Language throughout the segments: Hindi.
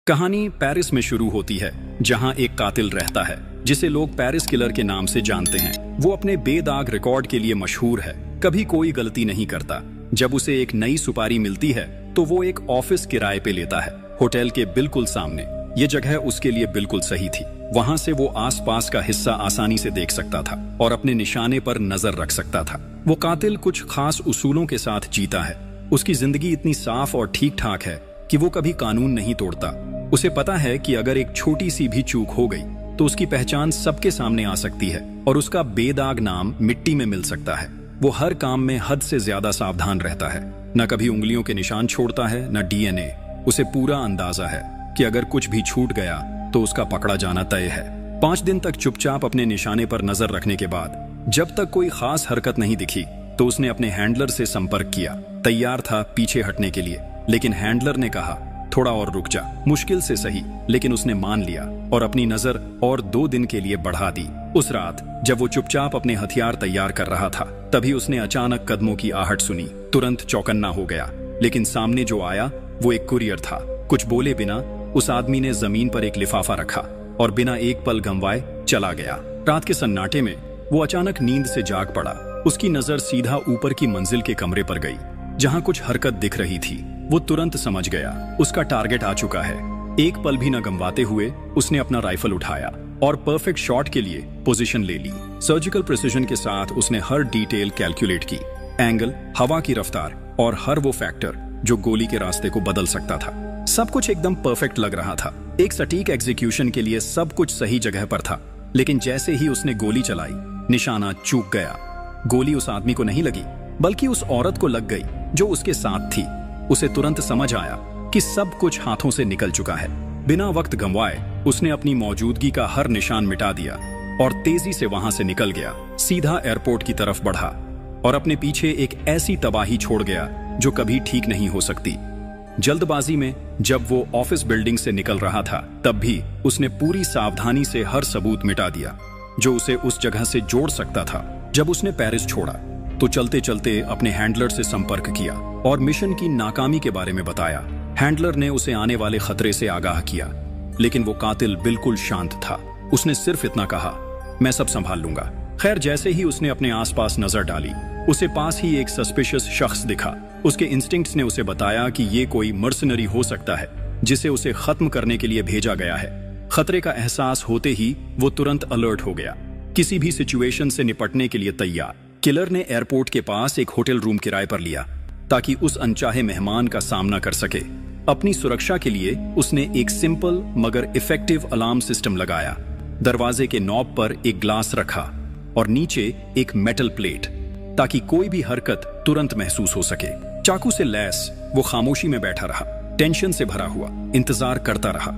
कहानी पेरिस में शुरू होती है, जहां एक कातिल रहता है जिसे लोग पेरिस किलर के नाम से जानते हैं। वो अपने बेदाग रिकॉर्ड के लिए मशहूर है, कभी कोई गलती नहीं करता। जब उसे एक नई सुपारी मिलती है तो वो एक ऑफिस किराए पे लेता है, होटल के बिल्कुल सामने। ये जगह उसके लिए बिल्कुल सही थी। वहां से वो आसपास का हिस्सा आसानी से देख सकता था और अपने निशाने पर नजर रख सकता था। वो कातिल कुछ खास उसूलों के साथ जीता है। उसकी जिंदगी इतनी साफ और ठीक ठाक है कि वो कभी कानून नहीं तोड़ता। उसे पता है कि अगर एक छोटी सी भी चूक हो गई तो उसकी पहचान सबके सामने आ सकती है और उसका बेदाग नाम मिट्टी में मिल सकता है। वो हर काम में हद से ज्यादा सावधान रहता है, न कभी उंगलियों के निशान छोड़ता है, न डीएनए। उसे पूरा अंदाजा है कि अगर कुछ भी छूट गया तो उसका पकड़ा जाना तय है। 5 दिन तक चुपचाप अपने निशाने पर नजर रखने के बाद जब तक कोई खास हरकत नहीं दिखी तो उसने अपने हैंडलर से संपर्क किया। तैयार था पीछे हटने के लिए, लेकिन हैंडलर ने कहा थोड़ा और रुक जा। मुश्किल से सही, लेकिन उसने मान लिया और अपनी नजर और 2 दिन के लिए बढ़ा दी। उस रात जब वो चुपचाप अपने हथियार तैयार कर रहा था, तभी उसने अचानक कदमों की आहट सुनी। तुरंत चौकन्ना हो गया, लेकिन सामने जो आया वो एक कुरियर था। कुछ बोले बिना उस आदमी ने जमीन पर एक लिफाफा रखा और बिना एक पल गंवाए चला गया। रात के सन्नाटे में वो अचानक नींद से जाग पड़ा। उसकी नजर सीधा ऊपर की मंजिल के कमरे पर गई, जहां कुछ हरकत दिख रही थी। वो तुरंत समझ गया उसका टारगेट आ चुका है। एक पल भी न गंवाते हुए उसने अपना राइफल उठाया और परफेक्ट शॉट के लिए पोजीशन ले ली। सर्जिकल प्रिसिजन के साथ उसने हर डिटेल कैलकुलेट की, एंगल, हवा की रफ्तार और हर वो फैक्टर जो गोली के रास्ते को बदल सकता था। सब कुछ एकदम परफेक्ट लग रहा था। एक सटीक एग्जीक्यूशन के लिए सब कुछ सही जगह पर था, लेकिन जैसे ही उसने गोली चलाई, निशाना चूक गया। गोली उस आदमी को नहीं लगी, बल्कि उस औरत को लग गई जो उसके साथ थी। उसे तुरंत समझ आया कि सब कुछ हाथों से निकल चुका है। बिना वक्त गंवाए उसने अपनी मौजूदगी का हर निशान मिटा दिया और तेजी से वहां से निकल गया। सीधा एयरपोर्ट की तरफ बढ़ा और अपने पीछे एक ऐसी तबाही छोड़ गया जो कभी ठीक नहीं हो सकती। जल्दबाजी में जब वो ऑफिस बिल्डिंग से निकल रहा था, तब भी उसने पूरी सावधानी से हर सबूत मिटा दिया जो उसे उस जगह से जोड़ सकता था। जब उसने पेरिस छोड़ा तो चलते चलते अपने हैंडलर से संपर्क किया और मिशन की नाकामी के बारे में बताया। हैंडलर ने उसे आने वाले खतरे से आगाह किया, लेकिन वो कातिल बिल्कुल शांत था। उसने सिर्फ इतना कहा, मैं सब संभाल लूंगा। खैर, जैसे ही उसने अपने आसपास नजर डाली, उसे पास ही एक सस्पिशियस शख्स दिखा। उसके इंस्टिंक्ट्स ने उसे बताया कि ये कोई मर्सनरी हो सकता है जिसे उसे खत्म करने के लिए भेजा गया है। खतरे का एहसास होते ही वो तुरंत अलर्ट हो गया, किसी भी सिचुएशन से निपटने के लिए तैयार। किलर ने एयरपोर्ट के पास एक होटल रूम किराए पर लिया ताकि उस अनचाहे मेहमान का सामना कर सके। अपनी सुरक्षा के लिए उसने एक सिंपल मगर इफेक्टिव अलार्म सिस्टम लगाया। दरवाजे के नॉब पर एक ग्लास रखा और नीचे एक मेटल प्लेट, ताकि कोई भी हरकत तुरंत महसूस हो सके। चाकू से लैस वो खामोशी में बैठा रहा, टेंशन से भरा हुआ इंतजार करता रहा।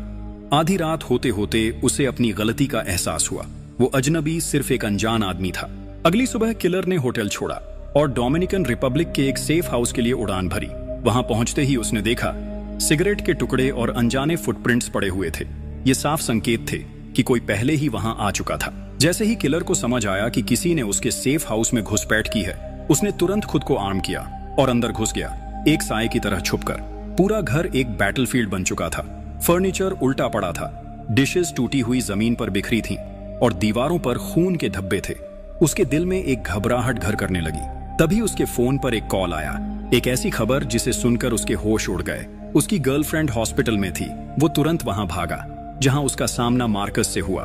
आधी रात होते होते उसे अपनी गलती का एहसास हुआ। वो अजनबी सिर्फ एक अनजान आदमी था। अगली सुबह किलर ने होटल छोड़ा और डोमिनिकन रिपब्लिक के एक सेफ हाउस के लिए उड़ान भरी। वहां पहुंचते ही उसने देखा सिगरेट के टुकड़े और अनजाने फुटप्रिंट्स पड़े हुए थे। ये साफ संकेत थे कि कोई पहले ही वहां आ चुका था। जैसे ही किलर को समझ आया कि किसी ने उसके सेफ हाउस में घुसपैठ की है, उसने तुरंत खुद को आर्म किया और अंदर घुस गया, एक साए की तरह छुपकर। पूरा घर एक बैटलफील्ड बन चुका था। फर्नीचर उल्टा पड़ा था, डिशेस टूटी हुई जमीन पर बिखरी थीं और दीवारों पर खून के धब्बे थे। उसके दिल में एक घबराहट घर करने लगी। तभी उसके फोन पर एक कॉल आया, एक ऐसी खबर जिसे सुनकर उसके होश उड़ गए। उसकी गर्लफ्रेंड हॉस्पिटल में थी। वो तुरंत वहां भागा जहां उसका सामना मार्कस से हुआ,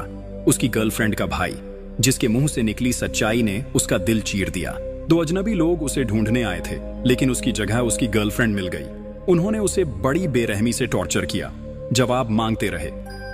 उसकी गर्लफ्रेंड का भाई, जिसके मुंह से निकली सच्चाई ने उसका दिल चीर दिया। 2 अजनबी लोग उसे ढूंढने आए थे, लेकिन उसकी जगह उसकी गर्लफ्रेंड मिल गई। उन्होंने उसे बड़ी बेरहमी से टॉर्चर किया, जवाब मांगते रहे,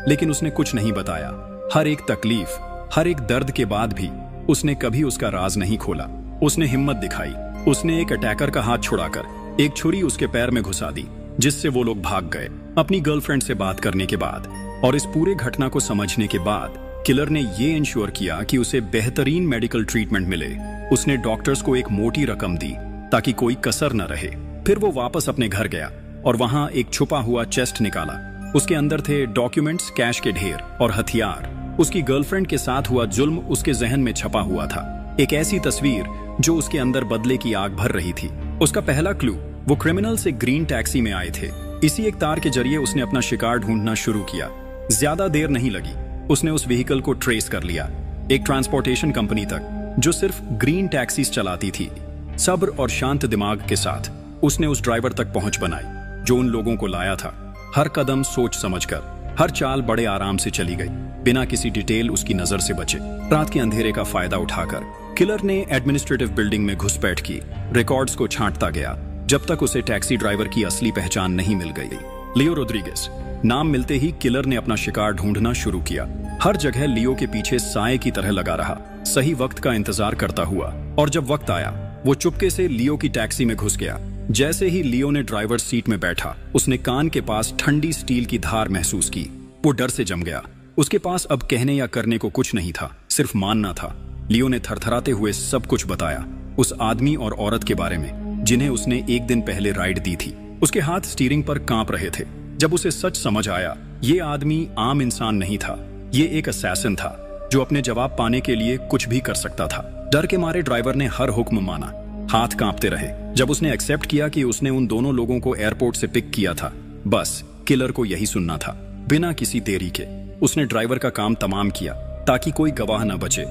लेकिन उसने कुछ नहीं बताया। हर एक तकलीफ, हर एक दर्द के बाद भी उसने कभी उसका राज नहीं खोला। उसने हिम्मत दिखाई। उसने एक अटैकर का हाथ छुड़ाकर एक छुरी उसके पैर में घुसा दी, जिससे वो लोग भाग गए। अपनी गर्लफ्रेंड से बात करने के बाद और इस पूरे घटना को समझने के बाद किलर ने ये इंश्योर किया कि उसे बेहतरीन मेडिकल ट्रीटमेंट मिले। उसने डॉक्टर्स को एक मोटी रकम दी ताकि कोई कसर न रहे। फिर वो वापस अपने घर गया और वहां एक छुपा हुआ चेस्ट निकाला। उसके अंदर थे डॉक्यूमेंट्स, कैश के ढेर और हथियार। उसकी गर्लफ्रेंड के साथ हुआ जुल्म उसके जहन में छपा हुआ था, एक ऐसी तस्वीर जो उसके अंदर बदले की आग भर रही थी। उसका पहला क्लू, वो क्रिमिनल से ग्रीन टैक्सी में आए थे। इसी एक तार के जरिए उसने अपना शिकार ढूंढना शुरू किया। ज्यादा देर नहीं लगी, उसने उस व्हीकल को ट्रेस कर लिया, एक ट्रांसपोर्टेशन कंपनी तक जो सिर्फ ग्रीन टैक्सीज चलाती थी। सब्र और शांत दिमाग के साथ उसने उस ड्राइवर तक पहुंच बनाई जो उन लोगों को लाया था। हर कदम सोच समझकर, हर चाल बड़े आराम से चली गई, बिना किसी डिटेल उसकी नजर से बचे। रात के अंधेरे का फायदा उठाकर किलर ने एडमिनिस्ट्रेटिव बिल्डिंग में घुसपैठ की, रिकॉर्ड्स को छांटता गया जब तक उसे टैक्सी ड्राइवर की असली पहचान नहीं मिल गई। लियो रोड्रिगेज नाम मिलते ही किलर ने अपना शिकार ढूंढना शुरू किया। हर जगह लियो के पीछे साए की तरह लगा रहा, सही वक्त का इंतजार करता हुआ। और जब वक्त आया, वो चुपके से लियो की टैक्सी में घुस गया। जैसे ही लियो ने ड्राइवर सीट में बैठा, उसने कान के पास ठंडी स्टील की धार महसूस की। वो डर से जम गया। उसके पास अब कहने या करने को कुछ नहीं था, सिर्फ मानना था। लियो ने थरथराते हुए सब कुछ बताया, उस आदमी और औरत के बारे में जिन्हें उसने एक दिन पहले राइड दी थी। उसके हाथ स्टीयरिंग पर कांप रहे थे। जब उसे सच समझ आया, ये आदमी आम इंसान नहीं था, ये एक असैसिन था जो अपने जवाब पाने के लिए कुछ भी कर सकता था। डर के मारे ड्राइवर ने हर हुक्म माना, हाथ कांपते रहे। जब उसने एक्सेप्ट किया कि उसने उन दोनों लोगों को एयरपोर्ट से पिक किया था, बस किलर को यही सुनना था। बिना किसी देरी के उसने ड्राइवर का काम तमाम किया ताकि कोई गवाह न बचे।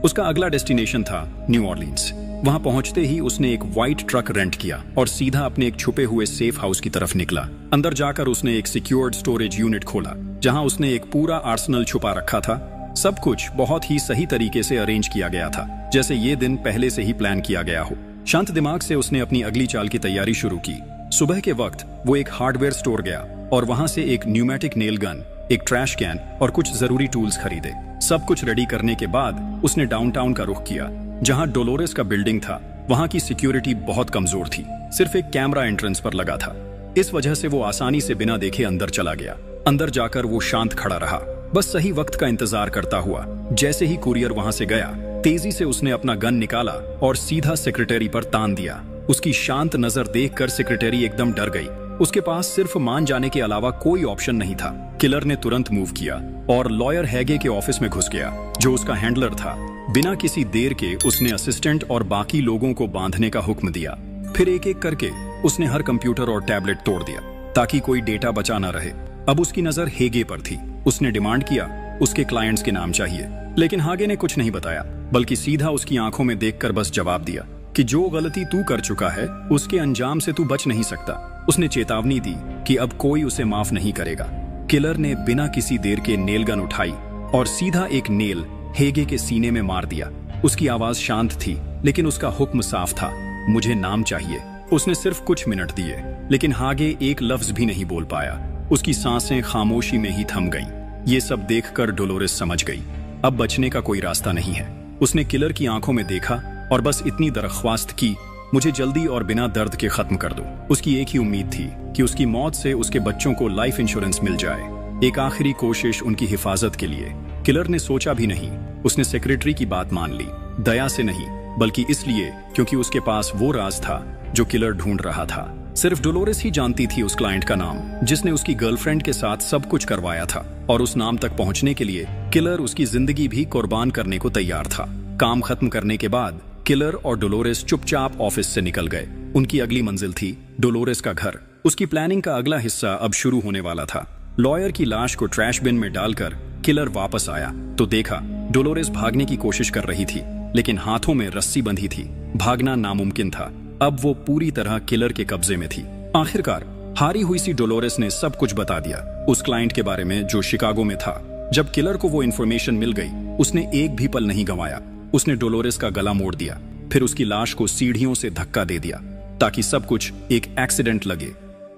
उसका अगला डेस्टिनेशन था न्यू ऑर्लिन्स। वहां पहुंचते ही उसने एक व्हाइट ट्रक रेंट किया और सीधा अपने एक छुपे हुए सेफ हाउस की तरफ निकला। अंदर जाकर उसने एक सिक्योर्ड स्टोरेज यूनिट खोला जहां उसने एक पूरा आर्सेनल छुपा रखा था। सब कुछ बहुत ही सही तरीके से अरेंज किया गया था, जैसे ये दिन पहले से ही प्लान किया गया हो। शांत दिमाग से उसने अपनी अगली चाल की तैयारी शुरू की। सुबह के वक्त वो एक हार्डवेयर स्टोर गया और वहां से एक न्यूमेटिक नेल गन, एक ट्रैश कैन और कुछ जरूरी टूल्स खरीदे। सब कुछ रेडी करने के बाद उसने डाउनटाउन का रुख किया, जहां डोलोरेस का बिल्डिंग था। वहां की सिक्योरिटी बहुत कमजोर थी, सिर्फ एक कैमरा एंट्रेंस पर लगा था। इस वजह से वो आसानी से बिना देखे अंदर चला गया। अंदर जाकर वो शांत खड़ा रहा, बस सही वक्त का इंतजार करता हुआ। जैसे ही कुरियर वहां से गया, तेजी से उसने अपना गन निकाला और सीधा सेक्रेटरी पर तान दिया। उसकी शांत नजर देखकर सेक्रेटरी एकदम डर गई। उसके पास सिर्फ मान जाने के अलावा कोई ऑप्शन नहीं था। किलर ने तुरंत मूव किया और लॉयर हैगे के ऑफिस में घुस गया, जो उसका हैंडलर था। बिना किसी देर के उसने असिस्टेंट और बाकी लोगों को बांधने का हुक्म दिया। फिर एक एक करके उसने हर कंप्यूटर और टैबलेट तोड़ दिया ताकि कोई डेटा बचा न रहे। अब उसकी नजर हेगे पर थी। उसने डिमांड किया, उसके क्लाइंट्स के नाम चाहिए, लेकिन हागे ने कुछ नहीं बताया, बल्कि सीधा उसकी आंखों में देखकर बस जवाब दिया कि जो गलती तू कर चुका है उसके अंजाम से तू बच नहीं सकता। उसने चेतावनी दी कि अब कोई उसे माफ नहीं करेगा। किलर ने बिना किसी देर के नेल गन उठाई और सीधा एक नेल हेगे के सीने में मार दिया। उसकी आवाज शांत थी, लेकिन उसका हुक्म साफ था, मुझे नाम चाहिए। उसने सिर्फ कुछ मिनट दिए, लेकिन हागे एक लफ्ज भी नहीं बोल पाया। उसकी सांसें खामोशी में ही थम गईं। ये सब देखकर डोलोरेस समझ गई, अब बचने का कोई रास्ता नहीं है। उसने किलर की आंखों में देखा और बस इतनी दरख्वास्त की, मुझे जल्दी और बिना दर्द के खत्म कर दो। उसकी एक ही उम्मीद थी कि उसकी मौत से उसके बच्चों को लाइफ इंश्योरेंस मिल जाए, एक आखिरी कोशिश उनकी हिफाजत के लिए। किलर ने सोचा भी नहीं, उसने सेक्रेटरी की बात मान ली, दया से नहीं, बल्कि इसलिए क्योंकि उसके पास वो राज था जो किलर ढूंढ रहा था। सिर्फ डोलोरेस ही जानती थी उस क्लाइंट का नाम, जिसने उसकी गर्लफ्रेंड के साथ सब कुछ करवाया था, और उस नाम तक पहुंचने के लिए किलर उसकी जिंदगी भी कुर्बान करने को तैयार था। काम खत्म करने के बाद किलर और डोलोरेस चुपचाप ऑफिस से निकल गए। उनकी अगली मंजिल थी डोलोरेस का घर। उसकी प्लानिंग का अगला हिस्सा अब शुरू होने वाला था। लॉयर की लाश को ट्रैश बिन में डालकर किलर वापस आया तो देखा डोलोरेस भागने की कोशिश कर रही थी, लेकिन हाथों में रस्सी बंधी थी। भागना नामुमकिन था। अब वो पूरी तरह किलर के कब्जे में थी। आखिरकार हारी हुई सी डोलोरेस ने सब कुछ बता दिया उस क्लाइंट के बारे में जो शिकागो में था। जब किलर को वो इन्फॉर्मेशन मिल गई, उसने एक भी पल नहीं गंवाया। उसने डोलोरेस का गला मोड़ दिया, फिर उसकी लाश को सीढ़ियों से धक्का दे दिया ताकि सब कुछ एक एक्सीडेंट लगे।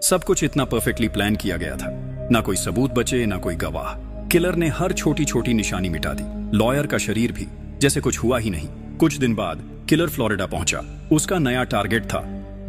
सब कुछ इतना परफेक्टली प्लान किया गया था, ना कोई सबूत बचे, ना कोई गवाह। किलर ने हर छोटी छोटी निशानी मिटा दी, लॉयर का शरीर भी, जैसे कुछ हुआ ही नहीं। कुछ दिन बाद किलर फ्लोरिडा पहुंचा। उसका नया टारगेट था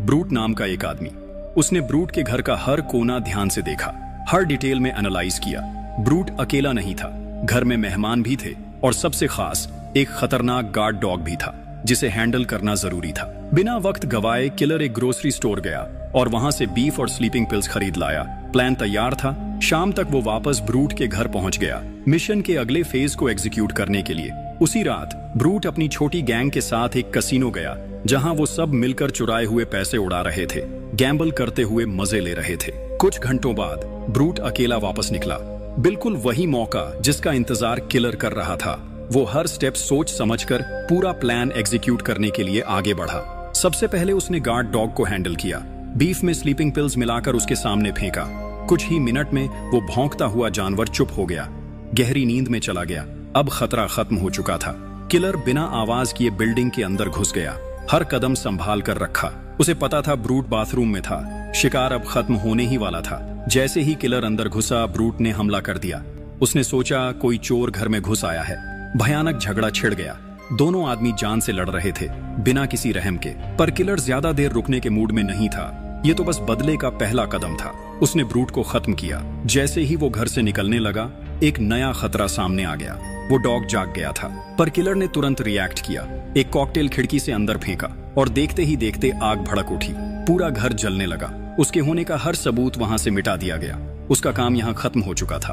ब्रूट नाम का एक आदमी। उसने ब्रूट के घर का हर कोना ध्यान से देखा, हर डिटेल में एनालाइज किया। ब्रूट अकेला नहीं था, घर में मेहमान भी थे और सबसे खास एक खतरनाक गार्ड डॉग भी था जिसे हैंडल करना जरूरी था। बिना वक्त गवाए किलर एक ग्रोसरी स्टोर गया और वहां से बीफ और स्लीपिंग पिल्स खरीद लाया। प्लान तैयार था। शाम तक वो वापस ब्रूट के घर पहुंच गया, मिशन के अगले फेज को एग्जीक्यूट करने के लिए। उसी रात ब्रूट अपनी छोटी गैंग के साथ एक कसिनो गया, जहां वो सब मिलकर चुराए हुए पैसे उड़ा रहे थे, गैम्बल करते हुए मजे ले रहे थे। कुछ घंटों बाद ब्रूट अकेला वापस निकला। बिल्कुल वही मौका जिसका इंतजार किलर कर रहा था। वो हर स्टेप सोच समझकर पूरा प्लान एग्जीक्यूट करने के लिए आगे बढ़ा। सबसे पहले उसने गार्ड डॉग को हैंडल किया। बीफ में स्लीपिंग पिल्स मिलाकर उसके सामने फेंका। कुछ ही मिनट में वो भौंकता हुआ जानवर चुप हो गया, गहरी नींद में चला गया। अब खतरा खत्म हो चुका था। किलर बिना आवाज किए बिल्डिंग के अंदर घुस गया, हर कदम संभाल कर रखा। उसे पता था ब्रूट बाथरूम में था, शिकार अब खत्म होने ही वाला था। जैसे ही किलर अंदर घुसा, ब्रूट ने हमला कर दिया। उसने सोचा कोई चोर घर में घुस आया है। भयानक झगड़ा छिड़ गया। दोनों आदमी जान से लड़ रहे थे, बिना किसी रहम के। पर किलर ज्यादा देर रुकने के मूड में नहीं था। ये तो बस बदले का पहला कदम था। उसने ब्रूट को खत्म किया। जैसे ही वो घर से निकलने लगा, एक नया खतरा सामने आ गया। वो डॉग जाग गया था, पर किलर ने तुरंत रिएक्ट किया। एक कॉकटेल खिड़की से अंदर फेंका और देखते ही देखते आग भड़क उठी। पूरा घर जलने लगा। उसके होने का हर सबूत वहां से मिटा दिया गया। उसका काम यहाँ खत्म हो चुका था।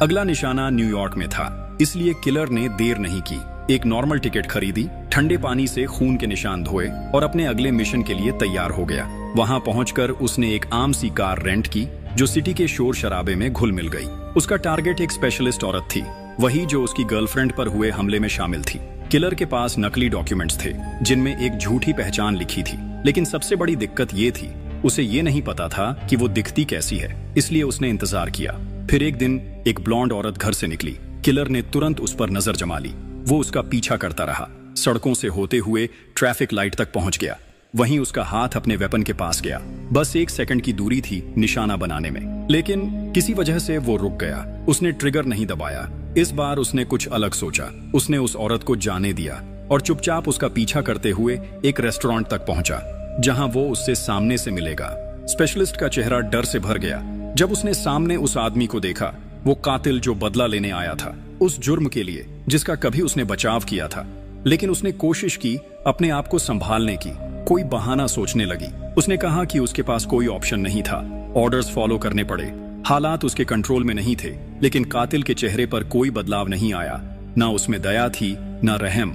अगला निशाना न्यूयॉर्क में था, इसलिए किलर ने देर नहीं की। एक नॉर्मल टिकट खरीदी, ठंडे पानी से खून के निशान धोए और अपने अगले मिशन के लिए तैयार हो गया। वहां पहुंचकर उसने एक आम सी कार रेंट की जो सिटी के शोर शराबे में घुल मिल गई। उसका टारगेट एक स्पेशलिस्ट औरत थी, वही जो उसकी गर्लफ्रेंड पर हुए हमले में शामिल थी। किलर के पास नकली डॉक्यूमेंट्स थे जिनमें एक झूठी पहचान लिखी थी, लेकिन सबसे बड़ी दिक्कत ये थी, उसे ये नहीं पता था कि वो दिखती कैसी है। इसलिए उसने इंतजार किया। फिर एक दिन एक ब्लॉन्ड औरत घर से निकली। किलर ने तुरंत उस पर नजर जमा ली। वो उसका पीछा करता रहा, सड़कों से होते हुए ट्रैफिक लाइट तक पहुंच गया। वहीं उसका हाथ अपने वेपन के पास गया। बस 1 सेकंड की दूरी थी निशाना बनाने में, लेकिन किसी वजह से वो रुक गया। उसने ट्रिगर नहीं दबाया। इस बार उसने कुछ अलग सोचा। उसने उस औरत को जाने दिया और चुपचाप उसका पीछा करते हुए एक रेस्टोरेंट तक पहुंचा, जहां वो उससे सामने से मिलेगा। स्पेशलिस्ट का चेहरा डर से भर गया जब उसने सामने उस आदमी को देखा। वो कातिल जो बदला लेने आया था, उस जुर्म के लिए जिसका कभी उसने बचाव किया था। लेकिन उसने कोशिश की अपने आप को संभालने की, कोई बहाना सोचने लगी। उसने कहा कि उसके पास कोई ऑप्शन नहीं था, ऑर्डर्स फॉलो करने पड़े। हालात उसके कंट्रोल में नहीं थे, लेकिन कातिल के चेहरे पर कोई बदलाव नहीं आया। ना उसमें दया थी, ना रहम।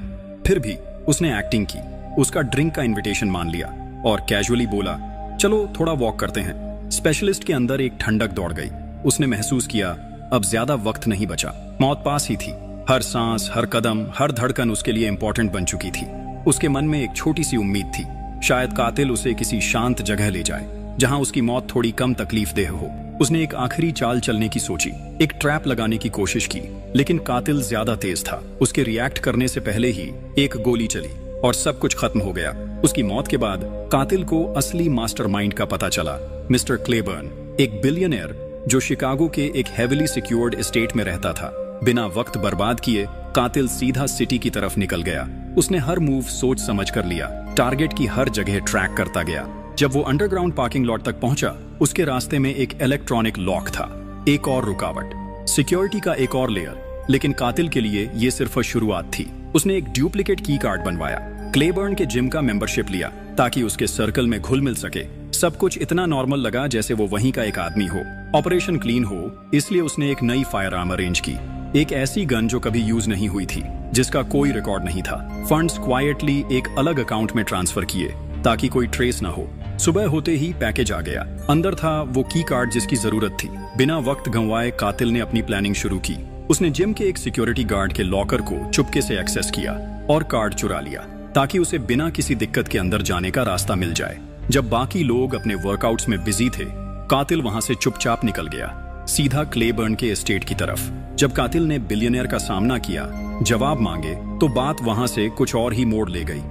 फिर भी उसने एक्टिंग की, उसका ड्रिंक का इन्विटेशन मान लिया और कैजुअली बोला, चलो थोड़ा वॉक करते हैं। स्पेशलिस्ट के अंदर एक ठंडक दौड़ गई। उसने महसूस किया अब ज्यादा वक्त नहीं बचा, मौत पास ही थी। हर सांस, हर कदम, हर धड़कन उसके लिए इंपॉर्टेंट बन चुकी थी। उसके मन में एक छोटी सी उम्मीद थी, शायद कातिल उसे किसी शांत जगह ले जाए जहां उसकी मौत थोड़ी कम तकलीफदेह हो। उसने एक आखिरी चाल चलने की सोची, एक ट्रैप लगाने की कोशिश की, लेकिन कातिल ज्यादा तेज था। उसके रिएक्ट करने से पहले ही एक गोली चली और सब कुछ खत्म हो गया। उसकी मौत के बाद कातिल को असली मास्टरमाइंड का पता चला, मिस्टर क्लेबर्न, एक बिलियनियर जो शिकागो के एक हेविली सिक्योर्ड एस्टेट में रहता था। बिना वक्त बर्बाद किए कातिल सीधा सिटी की तरफ निकल गया। उसने हर मूव सोच समझ कर लिया, टारगेट की हर जगह ट्रैक करता गया। जब वो अंडरग्राउंड पार्किंग लॉट तक पहुंचा, उसके रास्ते में एक इलेक्ट्रॉनिक लॉक था, एक और रुकावट, सिक्योरिटी का एक और लेयर। लेकिन कातिल के लिए ये सिर्फ शुरुआत थी। उसने एक डुप्लीकेट की कार्ड बनवाया, क्लेबर्न के जिम का मेंबरशिप लिया ताकि उसके सर्कल में घुल मिल सके। सब कुछ इतना नॉर्मल लगा जैसे वो वहीं का एक आदमी हो। ऑपरेशन क्लीन हो, इसलिए उसने एक नई फायर आर्म अरेंज की, एक ऐसी गन जो कभी यूज नहीं हुई थी, जिसका कोई रिकॉर्ड नहीं था। फंड्स क्वाइटली एक अलग अकाउंट में ट्रांसफर किए ताकि कोई ट्रेस ना हो। सुबह होते ही पैकेज आ गया। अंदर था वो की कार्ड जिसकी जरूरत थी। बिना वक्त गंवाए कातिल ने अपनी प्लानिंग शुरू की। उसने जिम के एक सिक्योरिटी गार्ड के लॉकर को चुपके से एक्सेस किया और कार्ड चुरा लिया ताकि उसे बिना किसी दिक्कत के अंदर जाने का रास्ता मिल जाए। जब बाकी लोग अपने वर्कआउट्स में बिजी थे, कातिल वहां से चुपचाप निकल गया, सीधा क्लेबर्न के एस्टेट की तरफ। जब कातिल ने बिलियनियर का सामना किया, जवाब मांगे, तो बात वहां से कुछ और ही मोड़ ले गई।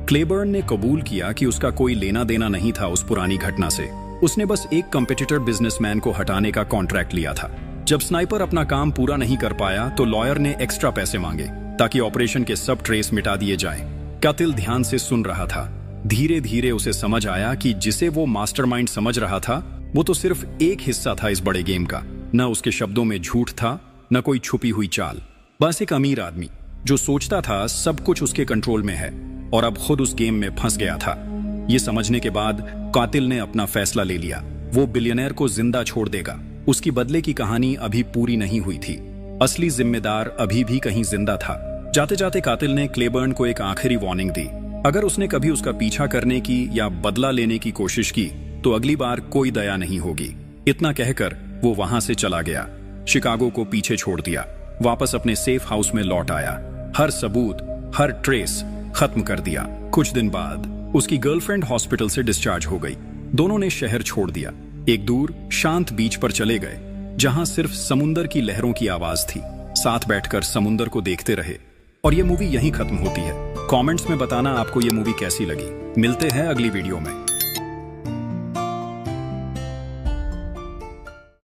क्लेबर्न ने कबूल किया कि उसका कोई लेना देना नहीं था उस पुरानी घटना से। उसने बस एक कंपेटिटर बिजनेसमैन को हटाने का कॉन्ट्रैक्ट लिया था। जब स्नाइपर अपना काम पूरा नहीं कर पाया तो लॉयर ने एक्स्ट्रा पैसे मांगे ताकि ऑपरेशन के सब ट्रेस मिटा दिए जाएं। कातिल ध्यान से सुन रहा था। धीरे धीरे उसे समझ आया कि जिसे वो मास्टरमाइंड समझ रहा था, वो तो सिर्फ एक हिस्सा था इस बड़े गेम का। न उसके शब्दों में झूठ था, न कोई छुपी हुई चाल। बस एक अमीर आदमी जो सोचता था सब कुछ उसके कंट्रोल में है और अब खुद उस गेम में फंस गया था। ये समझने के बाद कातिल ने अपना फैसला ले लिया। वो बिलियनियर को जिंदा छोड़ देगा। उसकी बदले की कहानी अभी पूरी नहीं हुई थी। असली जिम्मेदार अभी भी कहीं जिंदा था। जाते जाते कातिल ने क्लेबर्न को एक आखिरी वार्निंग दी। अगर उसने कभी उसका पीछा करने की या बदला लेने की कोशिश की तो अगली बार कोई दया नहीं होगी। इतना कहकर वो वहां से चला गया, शिकागो को पीछे छोड़ दिया, वापस अपने सेफ हाउस में लौट आया, हर सबूत, हर ट्रेस खत्म कर दिया। कुछ दिन बाद उसकी गर्लफ्रेंड हॉस्पिटल से डिस्चार्ज हो गई। दोनों ने शहर छोड़ दिया, एक दूर शांत बीच पर चले गए, जहां सिर्फ समुंदर की लहरों की आवाज थी। साथ बैठकर समुंदर को देखते रहे। और ये मूवी यहीं खत्म होती है। कमेंट्स में बताना आपको ये मूवी कैसी लगी। मिलते हैं अगली वीडियो में।